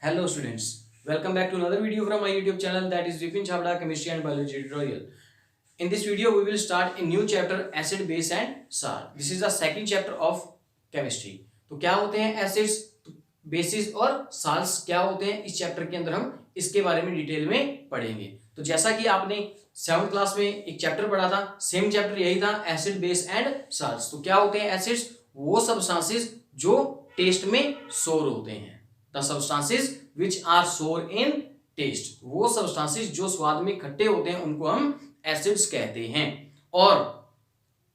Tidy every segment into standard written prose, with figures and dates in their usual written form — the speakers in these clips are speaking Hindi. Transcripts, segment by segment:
Hello students, welcome back to another video from my YouTube channel, that is Vipin Chavda Chemistry and Biology Tutorial. In this video we will start a new chapter, acid, base and salt. This is the second chapter of chemistry. तो क्या होते हैं एसिड्स, बेसिस और साल्ट्स क्या होते हैं, इस चैप्टर के अंदर हम इसके बारे में डिटेल में पढ़ेंगे। तो जैसा कि आपने 7th क्लास में एक चैप्टर पढ़ा था, सेम चैप्टर यही था, एसिड, बेस एंड साल्ट्स। तो क्या होते हैं एसिड्स? वो सब्सटेंसेस जो टेस्ट में सोर होते हैं। The substances which are sour in test, वो सब्सटेंसेस जो स्वाद में खट्टे होते हैं उनको हम एसिड्स कहते हैं। और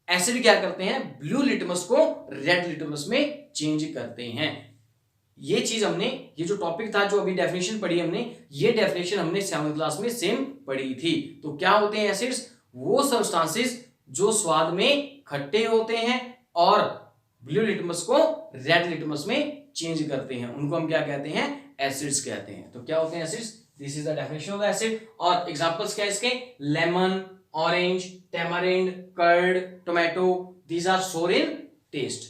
एसिड क्या करते हैं? ब्लू लिटमस को रेड लिटमस में चेंज करते हैं। ये चीज हमने, ये जो टॉपिक था, जो अभी डेफिनेशन पढ़ी हमने, ये डेफिनेशन हमने 7th क्लास में सेम पढ़ी थी। तो क्या होते हैं एसिड्स? वो सब्सटेंसेस जो स्वाद में खट्टे होते हैं और ब्लू लिटमस को रेड लिटमस में चेंज करते हैं, उनको हम क्या कहते हैं? एसिड्स कहते हैं। तो क्या होते हैं acids? This is the definition of the acid. और एग्जांपल्स क्या है इसके? Lemon, orange, tamarind, curd, tomato, these are sour in test.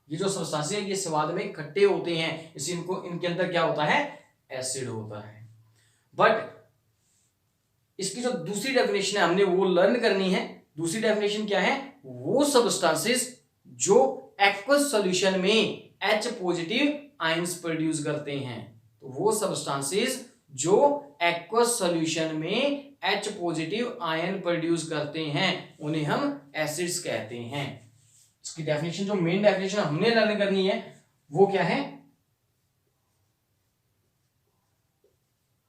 ये जो सब्सटेंसेस है ये स्वाद में खट्टे होते हैं, इसलिए इनको, इनके अंदर क्या होता है? एसिड होता है। बट इसकी जो दूसरी डेफिनेशन है हमने वो लर्न करनी है। दूसरी डेफिनेशन क्या है? वो सब्सटेंसेस जो एक्वस सॉल्यूशन में H पॉजिटिव आयंस प्रोड्यूस करते हैं। तो वो सब्सटेंसेस जो एक्वस सॉल्यूशन में H पॉजिटिव आयन प्रोड्यूस करते हैं उन्हें हम एसिड्स कहते हैं। इसकी डेफिनेशन, जो मेन डेफिनेशन हमने लर्न करनी है वो क्या है?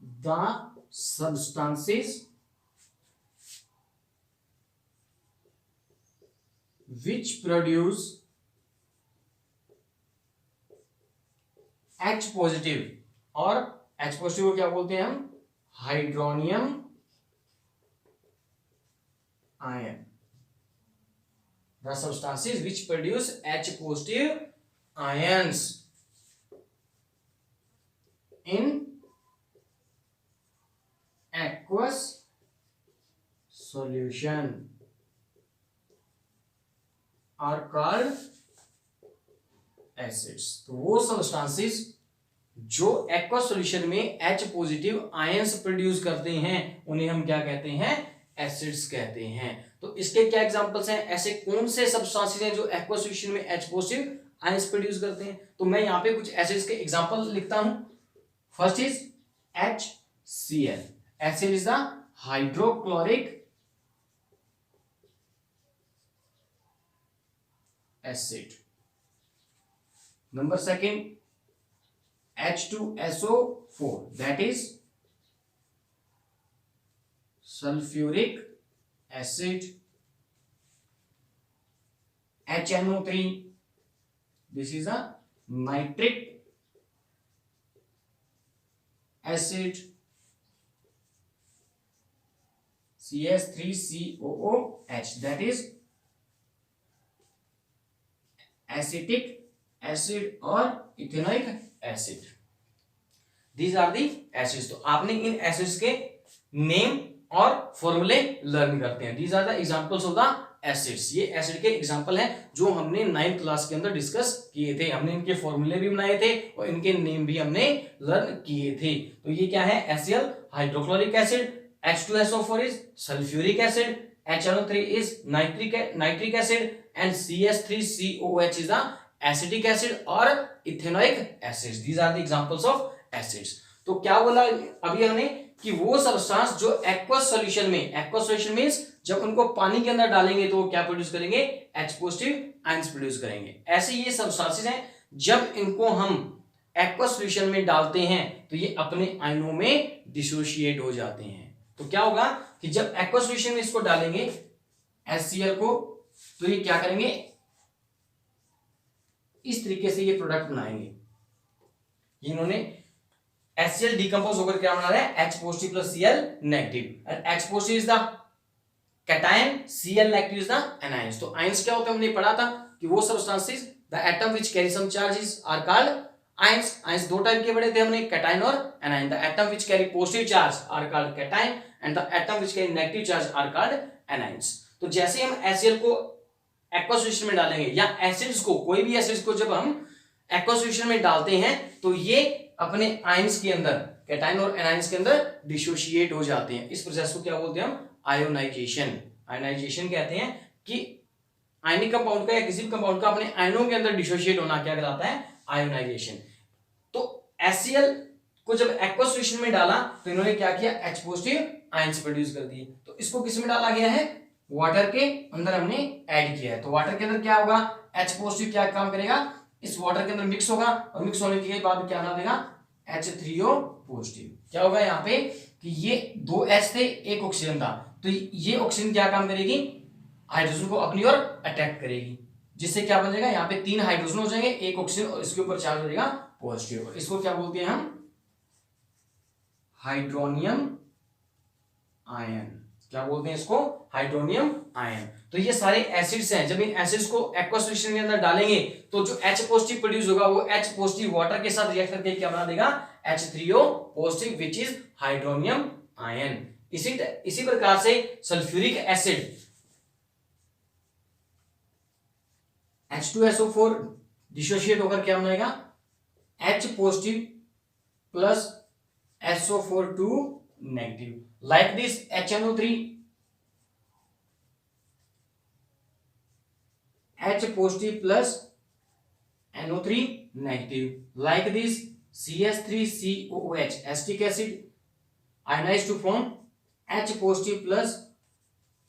The substances which produce H positive, और H पॉजिटिव को क्या बोलते हैं हम? Hydronium ion. The substances which produce H positive ions in aqueous solution are called acids। तो वो सब्सटेंसेस जो एक्वस सॉल्यूशन में H पॉजिटिव आयंस प्रोड्यूस करते हैं उन्हें हम क्या कहते हैं? एसिड्स कहते हैं। तो इसके क्या एग्जांपल्स हैं? ऐसे कौन से सब्सटेंसेस हैं जो एक्वस सॉल्यूशन में H पॉजिटिव आयंस प्रोड्यूस करते हैं? तो मैं यहां पे कुछ एसिड्स के एग्जांपल लिखता हूं। First is HCl। HCl is the hydrochloric acid. Number second, H2SO4, that is sulfuric acid। HNO3, this is a nitric acid। CS3COOH, that is acetic acid और ethanoic acid. These are the acids. तो आपने इन एसिड्स के नेम और फॉर्मूले लर्न करते हैं। These are the examples of the acids. ये एसिड के एग्जांपल हैं जो हमने 9th क्लास के अंदर डिस्कस किए थे। हमने इनके फॉर्मूले भी बनाए थे और इनके नेम भी हमने लर्न किए थे। तो ये क्या है? HCl hydrochloric acid, H2SO4 is sulphuric acid, HNO3 is nitric acid and CS3COOH is the acetic acid और ethanoic acids. These are the examples of acids. तो क्या बोला अभी हमने कि वो सब्सटेंस जो एक्वस सॉल्यूशन में, एक्वस सॉल्यूशन मींस जब उनको पानी के अंदर डालेंगे तो वो क्या प्रोड्यूस करेंगे? H पॉजिटिव आयंस प्रोड्यूस करेंगे। ऐसे ये सब्सटेंसेस हैं जब इनको हम एक्वस सॉल्यूशन में डालते हैं तो ये अपने आयनों में डिसोशिएट हो जाते हैं। तो क्या होगा कि जब एक्वस सॉल्यूशन में इसको डालेंगे HCl को, तो ये क्या करेंगे? इस तरीके से ये प्रोडक्ट बनाएंगे। इन्होंने HCl डिकम्पोज होकर क्या बना रहा है? H positive plus Cl negative. And H positive is the cation, Cl negative is the anions. तो आयंस क्या होते हैं? हमने पढ़ा था कि वो substances the atom which carry some charges are called ions. Ions दो टाइप के पढ़े थे हमने, कैटायन और anion. The atom which carry positive charge are called cation and the atom which carry negative charge are called anions. तो जैसे हम HCl को एक्वा सॉल्यूशन में डालेंगे या एसिड्स को, कोई भी एसिड्स को जब हम एक्वा सॉल्यूशन में डालते हैं तो ये अपने आयंस के अंदर, कैटायन और एनायंस के अंदर डिसोशिएट हो जाते हैं। इस प्रोसेस को क्या बोलते हैं हम? आयोनाइजेशन। आयोनाइजेशन कहते हैं कि आयनिक कंपाउंड का या किसी भी कंपाउंड का अपने आयनों के अंदर डिसोशिएट होना क्या कहलाता है? आयोनाइजेशन। तो HCl को जब एक्वा सॉल्यूशन में डाला तो इन्होंने क्या किया? H पॉजिटिव आयंस प्रोड्यूस कर दिए। तो इसको किस में डाला गया है? वाटर के अंदर हमने ऐड किया है। तो वाटर के अंदर क्या होगा? H पॉजिटिव क्या काम करेगा? इस वाटर के अंदर मिक्स होगा और मिक्स होने के बाद क्या बना देगा? H3O positive. क्या होगा यहाँ पे कि ये 2 H थे, एक ऑक्सीजन था, तो ये ऑक्सीजन क्या काम करेगी? हाइड्रोजन को अपनी ओर अट्रैक्ट करेगी, जिससे क्या बन जाएगा? यहाँ पे 3 हाइड्रोजन हो जाएंगे, एक ऑक्सीजन, और इसके ऊपर चार्ज हो जाएगा पॉजिटिव। इसको क्या बोलते हैं हम? Hydronium ion. क्या बोलते हैं इसको? Hydronium ion. तो ये सारे एसिड्स हैं। जब इन एसिड्स को एक्वा सॉल्यूशन के अंदर डालेंगे तो जो H पॉजिटिव प्रोड्यूस होगा वो H पॉजिटिव वाटर के साथ रिएक्ट करके क्या बना देगा? H3O positive which is hydronium ion. इसी प्रकार से सल्फ्यूरिक एसिड H2SO4 डिसोशिएट होकर क्या बनाएगा? H positive plus SO4 2 negative. Like this HNO3 H positive plus NO3 negative. Like this CS3COOH acetic acid ionized to form H positive plus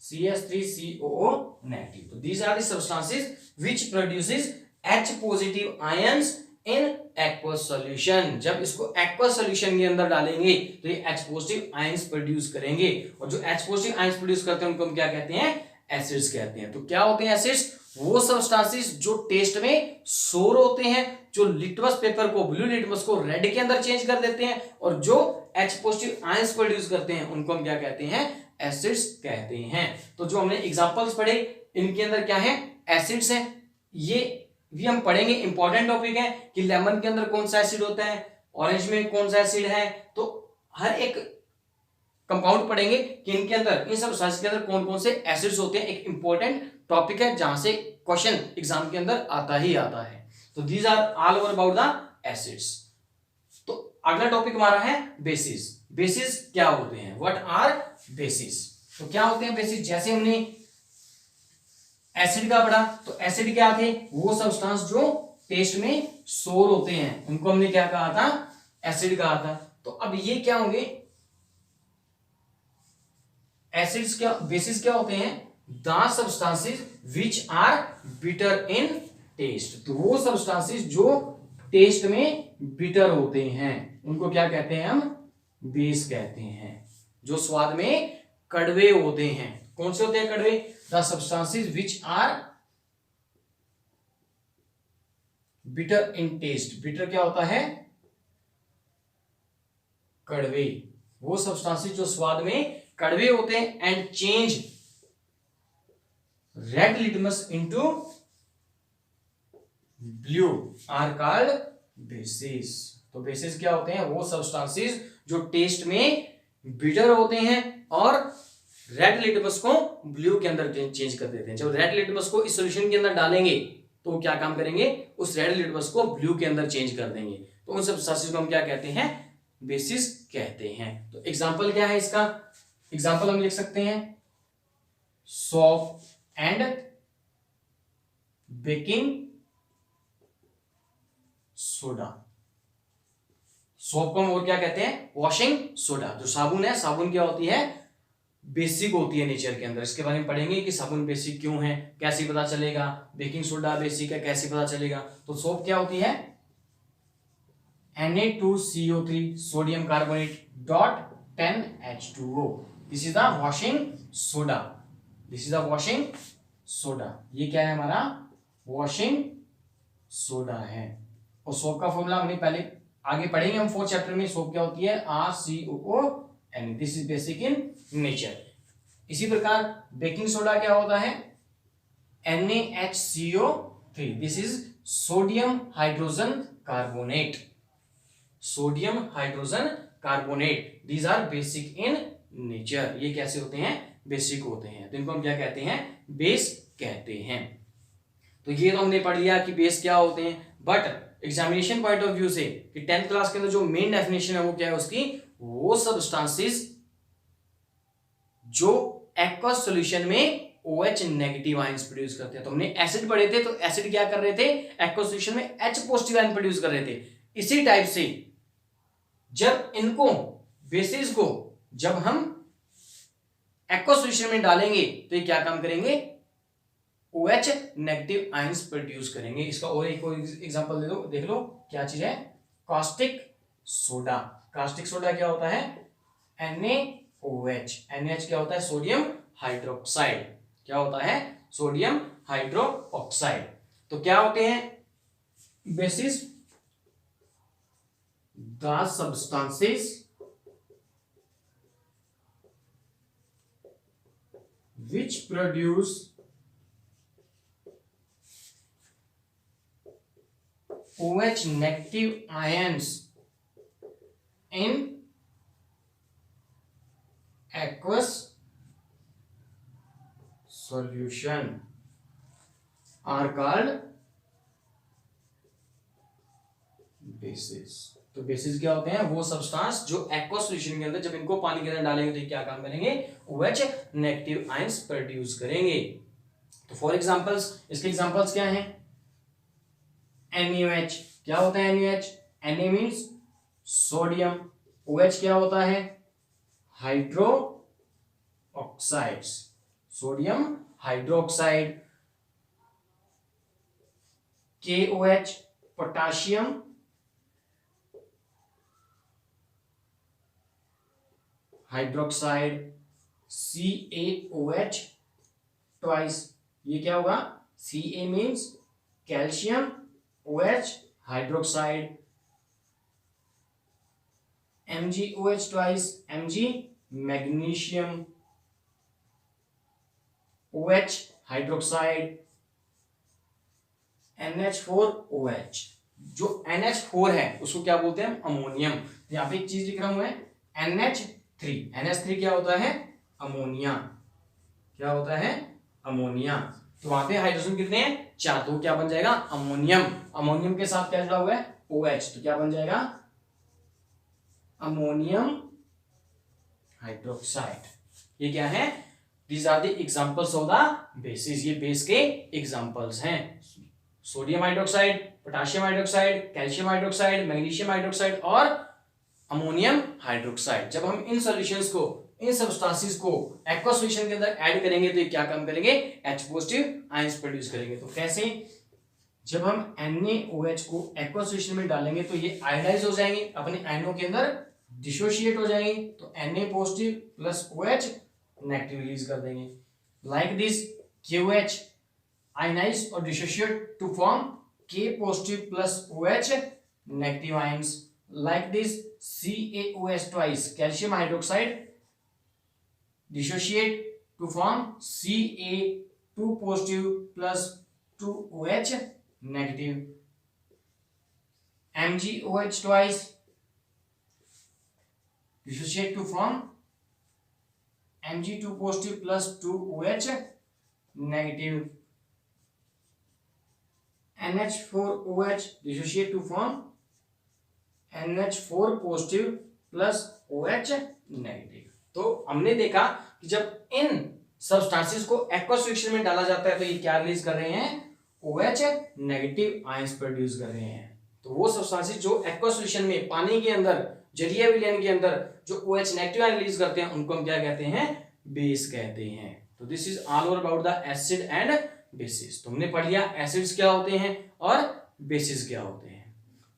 CS3COO negative. So these are the substances which produces H positive ions in aqueous solution. जब इसको एक्वस सॉल्यूशन के अंदर डालेंगे तो ये H पॉजिटिव आयंस प्रोड्यूस करेंगे, और जो H पॉजिटिव आयंस प्रोड्यूस करते हैं उनको हम क्या कहते हैं? एसिड्स कहते हैं। तो क्या होते हैं एसिड्स? वो सब्सटेंसेस जो टेस्ट में सोर होते हैं, जो लिटमस पेपर को, ब्लू लिटमस को रेड के अंदर चेंज कर देते हैं, और जो H पॉजिटिव आयंस प्रोड्यूस करते हैं उनको हम क्या कहते हैं? एसिड्स कहते हैं। तो जो हमने एग्जांपल्स पढ़े इनके अंदर क्या है? एसिड्स हैं। ये भी हम पढ़ेंगे, इंपॉर्टेंट टॉपिक है कि लेमन के अंदर कौन सा एसिड होता है, ऑरेंज में कौन सा एसिड है। तो हर एक कंपाउंड पढ़ेंगे कि इनके अंदर, इन सब सब्सटेंस के अंदर कौन कौन से एसिड्स होते हैं। एक इंपॉर्टेंट टॉपिक है जहां से क्वेश्चन एग्जाम के अंदर आता ही आता है। तो these are all over about the acids. तो अगला टॉपिक हमारा है बेसिस। बेसिस क्या होते हैं? What are bases? तो क्या होते हैं बेसिस? जैसे हमने एसिड का पढ़ा, तो एसिड क्या थे? वो सब्सटेंस जो टेस्ट में सोर होते हैं उनको हमने क्या कहा था? एसिड कहा था। तो अब ये क्या होंगे? एसिड्स क्या, बेसिस क्या होते हैं? The substances which are bitter in taste. तो वो सब्सटेंसेस जो टेस्ट में बिटर होते हैं उनको क्या कहते हैं हम? बेस कहते हैं। जो स्वाद में कड़वे होते हैं। कौन से होते हैं कड़वे? The substances which are bitter in taste. Bitter क्या होता है? कड़वे। वो सब्सटेंसेस जो स्वाद में कड़वे होते हैं and change red litmus into blue are called bases. तो बेसिस क्या होते हैं? वो सब्सटेंसेस जो टेस्ट में बिटर होते हैं और रेड लिटमस को ब्लू के अंदर चेंज कर देते हैं। जब रेड लिटमस को इस सॉल्यूशन के अंदर डालेंगे तो क्या काम करेंगे? उस रेड लिटमस को ब्लू के अंदर चेंज कर देंगे। तो उन सब्सटेंसेस को हम क्या कहते हैं? बेसिस कहते हैं। तो एग्जांपल क्या है इसका? एग्जांपल हम लिख सकते हैं soap and baking soda. Soap को हम और क्या कहते हैं? Washing soda. जो साबुन है, साबुन क्या होती है? बेसिक होती है नेचर के अंदर। इसके बारे में पढ़ेंगे कि साबुन बेसिक क्यों है, कैसे पता चलेगा। बेकिंग सोडा बेसिक है, कैसे पता चलेगा। तो सोप क्या होती है? Na2CO3 sodium carbonate dot 10H2O। This is the washing soda. This is the washing soda. ये क्या है हमारा? वॉशिंग सोडा है। और सोप का फॉर्मूला हमने पहले आगे पढ़ेंगे हम 4th चैप्टर में। सोप क्या होती है? RCOO। This is basic in nature. इसी प्रकार बेकिंग सोडा क्या होता है? NaHCO3। This is sodium hydrogen carbonate. Sodium hydrogen carbonate. These are basic in nature. ये कैसे होते हैं? बेसिक होते हैं। तो इनको हम क्या कहते हैं? बेस कहते हैं। तो ये तो हमने पढ़ लिया कि बेस क्या होते हैं। But examination point of view से कि 10th क्लास के अंदर जो मेन डेफिनेशन है वो क्या है उसकी, वो सब्सटेंसेस जो एक्वस सॉल्यूशन में OH नेगेटिव आयंस प्रोड्यूस करते हैं। तो हमने एसिड पढ़े थे, तो एसिड क्या कर रहे थे, एक्वस सॉल्यूशन में H पॉजिटिव आयन प्रोड्यूस कर रहे थे। इसी टाइप से जब इनको बेसिस को जब हम एक्वस सॉल्यूशन में डालेंगे तो ये क्या काम करेंगे, OH नेगेटिव आयंस प्रोड्यूस करेंगे। इसका और एक एग्जांपल दे दो, देख लो क्या चीज है, कास्टिक सोडा। कास्टिक सोडा क्या होता है, NaOH। NaOH क्या होता है, सोडियम हाइड्रोक्साइड। क्या होता है, सोडियम हाइड्रोक्साइड। तो क्या होते हैं basis, the substances which produce OH negative ions in aqueous solution are called bases। तो बेसिस क्या होते हैं, वो सब्सटेंस जो एक्वस सॉल्यूशन के अंदर जब इनको पानी के अंदर डालेंगे तो क्या काम करेंगे, OH नेगेटिव आयंस प्रोड्यूस करेंगे। तो फॉर एग्जांपल्स, इसके एग्जांपल्स क्या हैं, NaOH। क्या होता है NaOH, Na means sodium, OH क्या होता है, hydro oxides, sodium hydroxide. KOH potassium hydroxide. CaOH twice, ये क्या होगा, Ca means calcium, OH hydroxide. MgOH twice, Mg magnesium, OH hydroxide. NH4OH, जो NH4 है उसको क्या बोलते हैं, अमोनियम। तो यहाँ पे एक चीज लिख रहा हूं मैं, NH3। NH3 क्या होता है, अमोनिया। क्या होता है, अमोनिया। तो वहां पे हाइड्रोजन कितने हैं, 4, तो क्या बन जाएगा, अमोनियम। अमोनियम के साथ क्या जुड़ा हुआ है, OH, तो क्या बन जाएगा, अमोनियम हाइड्रोक्साइड। ये क्या है, these are the examples of the bases. ये बेस के एग्जांपल्स हैं, sodium hydroxide, potassium hydroxide, calcium hydroxide, magnesium hydroxide और अमोनियम हाइड्रोक्साइड। जब हम इन सॉल्यूशंस को, इन सब्सटेंसेस को एक्वस सॉल्यूशन के अंदर ऐड करेंगे तो ये क्या काम करेंगे, H पॉजिटिव आयंस प्रोड्यूस करेंगे। तो कैसे, जब हम NaOH को एक्वस सॉल्यूशन में डालेंगे तो ये आयोडाइज हो जाएंगे, अपने आयनों के अंदर डिसोशिएट हो जाएंगे, तो Na positive plus OH negative release कर देंगे। लाइक दिस KOH आयनाइज और dissociate to form K positive plus OH negative ions. Like this CaOH twice, calcium hydroxide dissociate to form Ca2 positive plus 2OH negative. MgOH twice dissociate to form Mg2 positive plus 2OH negative. NH4OH dissociate to form NH4 positive plus OH negative. तो हमने देखा कि जब इन सब्सटेंसेस को एक्वस सॉल्यूशन में डाला जाता है तो ये क्या रिलीज कर रहे हैं, OH नेगेटिव आयंस प्रोड्यूस कर रहे हैं। तो वो सब्सटेंसेस जो एक्वस सॉल्यूशन में पानी के अंदर, जलीय विलयन के अंदर जो OH नेगेटिव आयन रिलीज करते हैं उनको हम क्या कहते हैं, बेस कहते हैं। तो this is all over about the acid and bases. तुमने पढ़ लिया एसिड्स क्या होते हैं और बेसिस क्या होते हैं।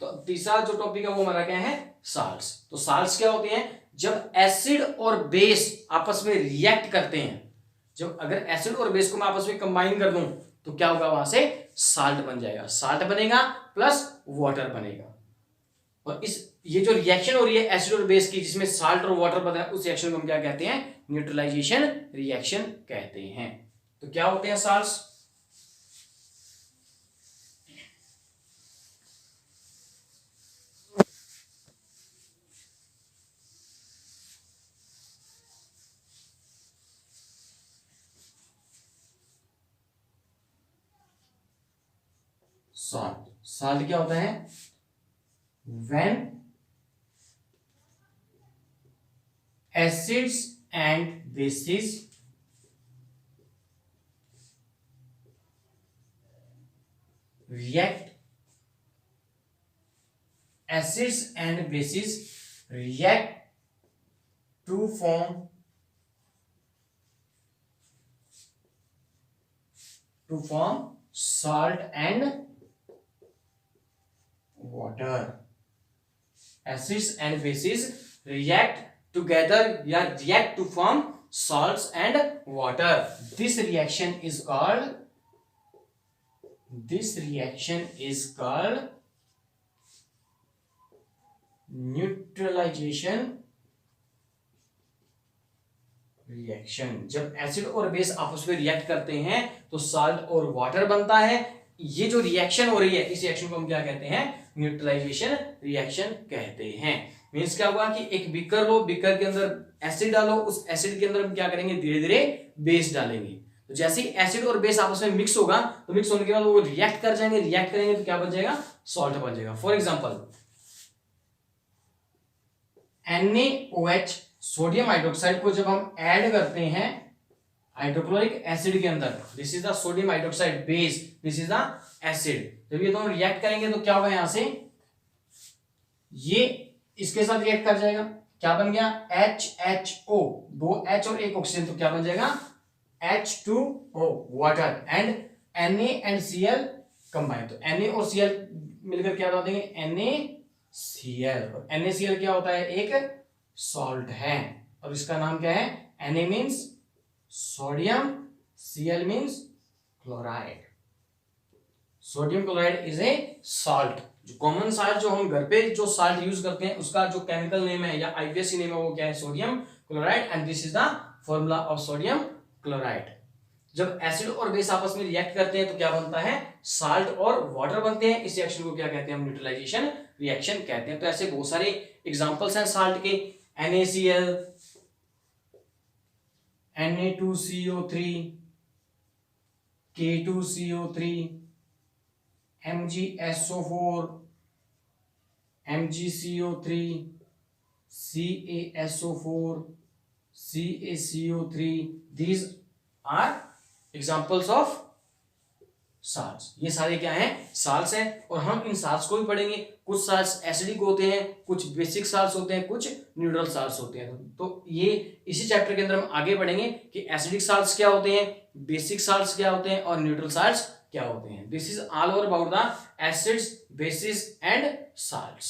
तो तीसरा जो टॉपिक है वो हमारा क्या है, साल्ट्स। तो साल्ट्स क्या होते हैं, जब एसिड और बेस आपस में रिएक्ट करते हैं, जब अगर एसिड और बेस को मैं आपस में कंबाइन कर दूं तो क्या होगा, वहां से साल्ट बन जाएगा। साल्ट बनेगा प्लस वाटर बनेगा। और इस ये जो रिएक्शन हो रही है एसिड और बेस की, जिसमें साल्ट और वाटर बना है, उस रिएक्शन को हम क्या कहते हैं, न्यूट्रलाइजेशन रिएक्शन कहते हैं। तो क्या होते हैं साल्ट्स, सॉल्ट। साल्ट क्या होता है? When acids and bases react, acids and bases react to form salt and water. Acids and bases react together या react to form salts and water. This reaction is called neutralization reaction. जब एसिड और बेस आपस में रिएक्ट करते हैं तो साल्ट और वाटर बनता है. ये जो रिएक्शन हो रही है इस रिएक्शन को हम क्या कहते हैं? न्यूट्रलाइजेशन रिएक्शन कहते हैं. मींस क्या हुआ कि एक बीकर लो, बीकर के अंदर एसिड डालो, उस एसिड के अंदर हम क्या करेंगे? धीरे धीरे बेस डालेंगे. तो जैसे ही एसिड और बेस आपस में मिक्स होगा तो मिक्स होने के बाद वो रिएक्ट कर जाएंगे, रिएक्ट करेंगे तो क्या बन जाएगा? सॉल्ट बन जाएगा. For example NaOH sodium hydroxide को जब हम ऐड करते हैं हाइड्रोक्लोरिक एसिड के अंदर, this is the sodium hydroxide base, this is the acid. जब ये दोनों रिएक्ट करेंगे तो क्या होगा? यहां से ये इसके साथ रिएक्ट कर जाएगा. क्या बन गया? HHO, 2 H और 1 ऑक्सीजन, तो क्या बन जाएगा? H2O water. And Na and Cl combine, तो Na और Cl मिलकर क्या बना देंगे? NaCl. और NaCl क्या होता है? एक सॉल्ट है. और इसका नाम क्या है? Na means sodium, Cl means chloride. Sodium chloride is a salt. जो कॉमन साल्ट जो हम घर पे जो साल्ट यूज करते हैं उसका जो केमिकल नेम है या IUPAC नेम है वो क्या है? Sodium chloride. And this is the formula of sodium chloride. जब एसिड और बेस आपस में रिएक्ट करते हैं तो क्या बनता है? साल्ट और वाटर बनते हैं. इस रिएक्शन को क्या कहते हैं? हम न्यूट्रलाइजेशन रिएक्शन कहते हैं. तो ऐसे बहुत सारे एग्जांपल्स हैं साल्ट के. NaCl, Na2CO3, K2CO3, MgSO4, MgCO3, CaSO4, CaCO3. These are examples of salts. ये सारे क्या हैं? साल्ट्स हैं. और हम इन साल्ट्स को भी पढ़ेंगे. कुछ साल्ट्स एसिडिक होते हैं, कुछ बेसिक साल्ट्स होते हैं, कुछ न्यूट्रल साल्ट्स होते हैं. तो ये इसी चैप्टर के अंदर हम आगे पढ़ेंगे कि एसिडिक साल्ट्स क्या होते हैं, बेसिक साल्ट्स क्या होते हैं और न्यूट्रल साल्ट्स क्या होते हैं. This is all over about the acids, basis and salts.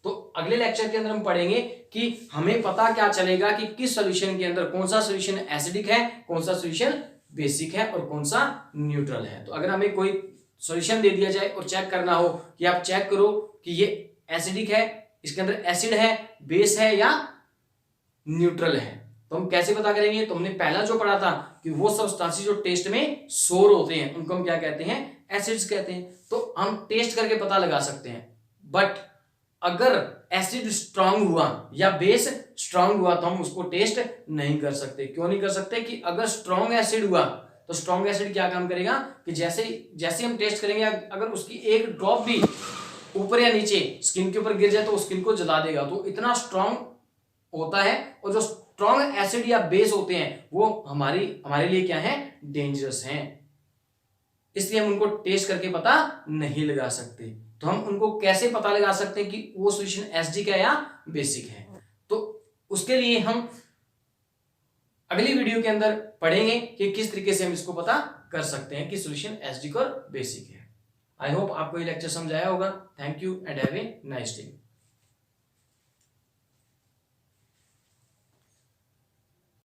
तो अगले लेक्चर के अंदर हम पढ़ेंगे कि हमें पता क्या चलेगा कि किस सॉल्यूशन के अंदर कौन सा सॉल्यूशन एसिडिक है, कौन सा सॉल्यूशन बेसिक है और कौन सा न्यूट्रल है. तो अगर हमें कोई सॉल्यूशन दे दिया जाए और चेक करना हो कि आप चेक करो कि ये एसिडिक है, इसके अंदर एसिड है, बेस है या न्यूट्रल है, तो हम कैसे पता करेंगे? तो हमने पहला जो पढ़ा था कि वो सब्सटेंसेस जो टेस्ट में सोर होते हैं उनको हम क्या कहते हैं? एसिड्स कहते हैं. तो हम टेस्ट करके पता लगा सकते हैं. बट अगर एसिड स्ट्रांग हुआ या बेस स्ट्रांग हुआ तो हम उसको टेस्ट नहीं कर सकते. क्यों नहीं कर सकते? कि अगर स्ट्रांग एसिड हुआ तो स्ट्रांग एसिड क्या काम करेगा कि जैसे हम टेस्ट करेंगे अगर उसकी एक ड्रॉप भी ऊपर या नीचे स्किन के ऊपर गिर जाए तो वो स्किन को जला देगा. तो इतना स्ट्रांग होता है. और जो स्ट्रांग एसिड या बेस होते हैं वो हमारे लिए क्या है? डेंजरस हैं. इसलिए हम उनको टेस्ट करके पता नहीं लगा सकते. तो हम उनको कैसे पता लगा सकते हैं कि वो सॉल्यूशन एसिडिक है या बेसिक है? तो उसके लिए हम अगली वीडियो के अंदर पढ़ेंगे कि किस तरीके से हम इसको पता कर सकते हैं कि सॉल्यूशन एसिडिक और बेसिक है. आई होप आपको ये लेक्चर समझ आया होगा. Thank you and have a nice day.